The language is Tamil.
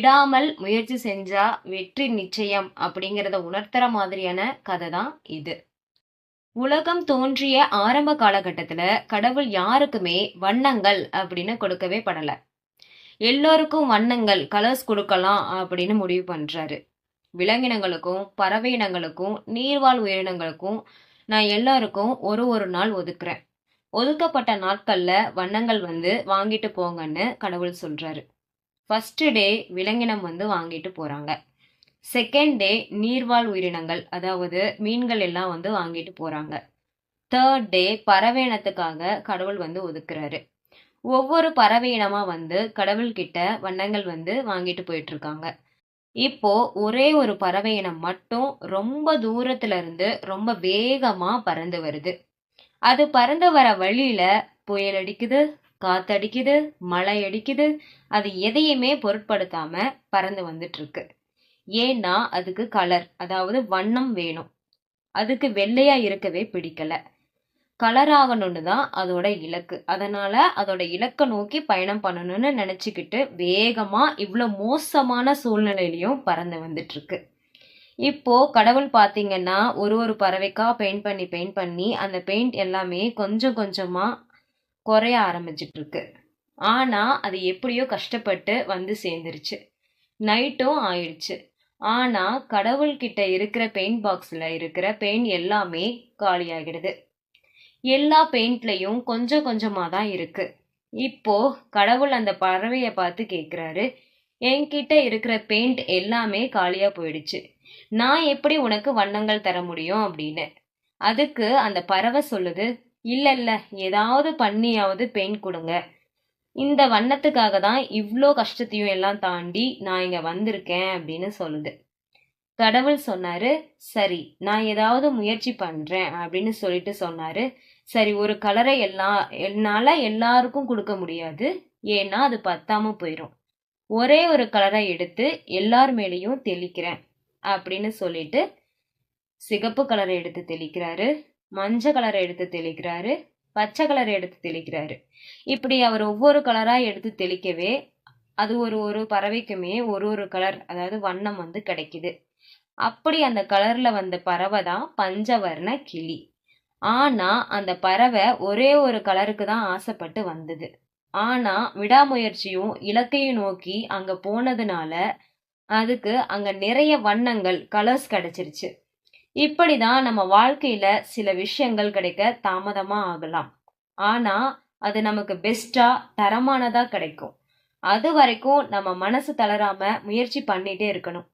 விடாமல் முயற்சி செஞ்சா வெற்றி நிச்சயம் அப்படிங்கிறத உணர்த்துற மாதிரியான கதை தான் இது. உலகம் தோன்றிய ஆரம்ப காலகட்டத்துல கடவுள் யாருக்குமே வண்ணங்கள் அப்படின்னு கொடுக்கவே படல. எல்லோருக்கும் வண்ணங்கள் கலர்ஸ் கொடுக்கலாம் அப்படின்னு முடிவு பண்றாரு. விலங்கினங்களுக்கும் பறவை இனங்களுக்கும் நீர்வாழ் உயிரினங்களுக்கும் நான் எல்லாருக்கும் ஒரு ஒரு நாள் ஒதுக்குறேன். ஒதுக்கப்பட்ட நாட்கள்ல வண்ணங்கள் வாங்கிட்டு போங்கன்னு கடவுள் சொல்றாரு. ஃபர்ஸ்ட் டே விலங்கினம் வாங்கிட்டு போறாங்க. செகண்ட் டே நீர்வாழ் உயிரினங்கள் அதாவது மீன்கள் எல்லாம் வாங்கிட்டு போறாங்க. தேர்ட் டே பறவை இனத்துக்காக கடவுள் ஒதுக்குறாரு. ஒவ்வொரு பறவை இனமா கடவுள்கிட்ட வண்ணங்கள் வாங்கிட்டு போயிட்டு இருக்காங்க. இப்போ ஒரே ஒரு பறவை இனம் மட்டும் ரொம்ப தூரத்துல இருந்து ரொம்ப வேகமா பறந்து வருது. அது பறந்து வர வழியில புயல் அடிக்குது, காத்தடிக்குது, மழை அடிக்குது. அது எதையுமே பொருட்படுத்தாம பறந்து வந்துட்டு இருக்கு. ஏன்னா அதுக்கு கலர் அதாவது வண்ணம் வேணும். அதுக்கு வெள்ளையா இருக்கவே பிடிக்கல. கலர் ஆகணும்னு தான் அதோட இலக்கு. அதனால அதோட இலக்கை நோக்கி பயணம் பண்ணணும்னு நினைச்சுக்கிட்டு வேகமா இவ்வளோ மோசமான சூழ்நிலையிலையும் பறந்து வந்துட்டு இருக்கு. இப்போ கடவுள் பாத்தீங்கன்னா ஒரு ஒரு பறவைக்கா பெயிண்ட் பண்ணி அந்த பெயிண்ட் எல்லாமே கொஞ்சம் கொஞ்சமா குறைய ஆரம்பிச்சிட்டு இருக்கு. ஆனா அது எப்படியோ கஷ்டப்பட்டு சேர்ந்துருச்சு. நைட்டும் ஆயிடுச்சு. ஆனா கடவுள்கிட்ட இருக்கிற பெயிண்ட் பாக்ஸ்ல இருக்கிற பெயிண்ட் எல்லாமே காலியாகிடுது. எல்லா பெயிண்ட்லயும் கொஞ்சம் கொஞ்சமா தான் இருக்கு. இப்போ கடவுள் அந்த பறவைய பார்த்து கேக்குறாரு, என்கிட்ட இருக்கிற பெயிண்ட் எல்லாமே காலியா போயிடுச்சு, நான் எப்படி உனக்கு வண்ணங்கள் தர முடியும் அப்படின்னு. அதுக்கு அந்த பறவை சொல்லுது, இல்ல இல்ல ஏதாவது பண்ணியாவது பெயிண்ட் கொடுங்க, இந்த வண்ணத்துக்காக தான் இவ்வளோ கஷ்டத்தையும் எல்லாம் தாண்டி நான் இங்க வந்திருக்கேன் அப்படின்னு சொல்லுது. கடவுள் சொன்னாரு, சரி நான் ஏதாவது முயற்சி பண்றேன் அப்படின்னு சொல்லிட்டு சொன்னாரு. சரி ஒரு கலரை என்னால எல்லாருக்கும் கொடுக்க முடியாது, ஏன்னா அது பத்தாம போயிடும். ஒரே ஒரு கலரை எடுத்து எல்லார் மேலேயும் தெளிக்கிறேன் அப்படின்னு சொல்லிட்டு சிகப்பு கலரை எடுத்து தெளிக்கிறாரு, மஞ்சள் கலரை எடுத்து தெளிக்கிறாரு, பச்சை கலரை எடுத்து தெளிக்கிறாரு. இப்படி அவர் ஒவ்வொரு கலரா எடுத்து தெளிக்கவே அது ஒரு ஒரு பறவைக்குமே ஒரு ஒரு கலர் அதாவது வண்ணம் கிடைக்குது. அப்படி அந்த கலர்ல வந்த பறவை தான் பஞ்சவர்ண கிளி. ஆனா அந்த பறவை ஒரே ஒரு கலருக்கு தான் ஆசைப்பட்டு வந்தது. ஆனா விடாமுயற்சியும் இலக்கையும் நோக்கி அங்க போனதுனால அதுக்கு அங்க நிறைய வண்ணங்கள் கலர்ஸ் கிடைச்சிருச்சு. இப்படிதான் நம்ம வாழ்க்கையில சில விஷயங்கள் கிடைக்க தாமதமா ஆகலாம். ஆனா அது நமக்கு பெஸ்டா தரமானதா கிடைக்கும். அது வரைக்கும் நம்ம மனசு தளராம முயற்சி பண்ணிட்டே இருக்கணும்.